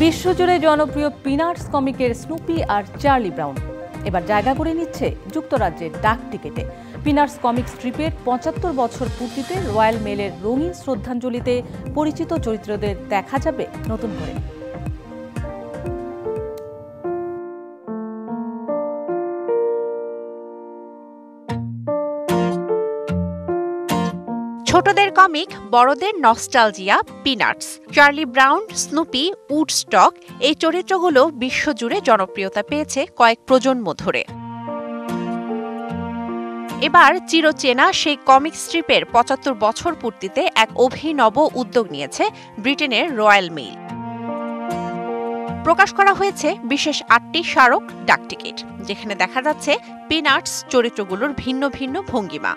বিশ্বজুড়ে জনপ্রিয় peanuts কমিকের Snoopy আর Charlie brown এবার জায়গা করে নিচ্ছে যুক্তরাজ্যের ডাক টিকেটে। পিনাটস কমিক স্ট্রিপের ৭৫ বছর পূর্তিতে রয়্যাল মেলের রঙিন শ্রদ্ধাঞ্জলিতে পরিচিত চরিত্রদের দেখা যাবে নতুন করে। ছোটদের কমিক, বড়দের nostalgia. Peanuts, Charlie brown, Snoopy, Woodstock এই চরিত্রগুলো বিশ্বজুড়ে জনপ্রিয়তা পেয়েছে কয়েক প্রজন্ম ধরে। এবার চিরচেনা সেই কমিক স্ট্রিপের ৭৫ বছর পূর্তিতে এক অভিনব উদ্যোগ নিয়েছে ব্রিটেনের রয়্যাল মেইল। প্রকাশ করা হয়েছে বিশেষ ৮টি স্মারক ডাক টিকিট, যেখানে দেখা যাচ্ছে পিনাটস চরিত্রগুলোর ভিন্ন ভিন্ন ভঙ্গিমা।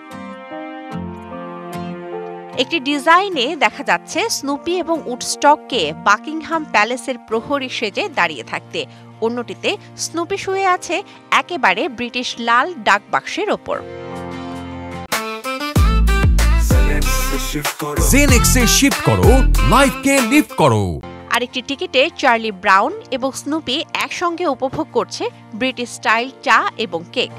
একটি ডিজাইনে দেখা যাচ্ছে স্নুপি এবং উডস্টককে বাকিংহাম প্যালেসের প্রহরী সেজে দাঁড়িয়ে থাকতে, অন্যটিতে স্নুপি শুয়ে আছে একেবারে ব্রিটিশ লাল ডাক বাক্সের ওপর। জেনেক্সে শিফট করো, লাইফকে লিফট করো। আরেকটি টিকিটে চার্লি ব্রাউন এবং স্নুপি একসঙ্গে উপভোগ করছে ব্রিটিশ স্টাইল চা এবং কেক।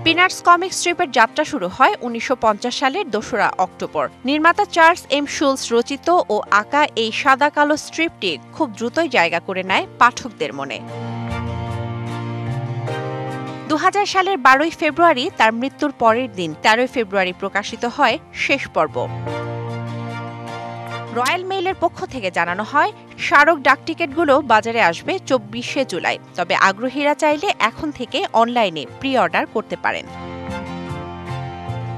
পিনাটস কমিক স্ট্রিপের যাত্রা শুরু হয় ১৯৫০ সালের ২রা অক্টোবর। নির্মাতা চার্লস এম শুলস রচিত ও আঁকা এই সাদা কালো স্ট্রিপটি খুব দ্রুতই জায়গা করে নেয় পাঠকদের মনে। ২০০০ সালের ১২ই ফেব্রুয়ারি তার মৃত্যুর পরের দিন ১৩ই ফেব্রুয়ারি প্রকাশিত হয় শেষ পর্ব। রয়্যাল মেইলের পক্ষ থেকে জানানো হয়, স্মারক ডাক টিকিটগুলো বাজারে আসবে ২৪শে জুলাই। তবে আগ্রহীরা চাইলে এখন থেকে অনলাইনে প্রি অর্ডার করতে পারেন।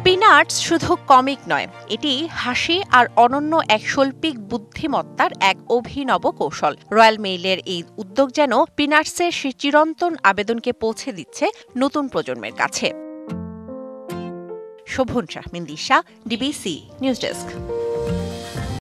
পিনাটস শুধু কমিক নয়, এটি হাসি আর অনন্য এক শৈল্পিক বুদ্ধিমত্তার এক অভিনব কৌশল। রয়্যাল মেইলের এই উদ্যোগ যেন পিনাটসের সেই চিরন্তন আবেদনকে পৌঁছে দিচ্ছে নতুন প্রজন্মের কাছে। শোভন শাহমিন দিশা, ডিবিসি নিউজ ডেস্ক।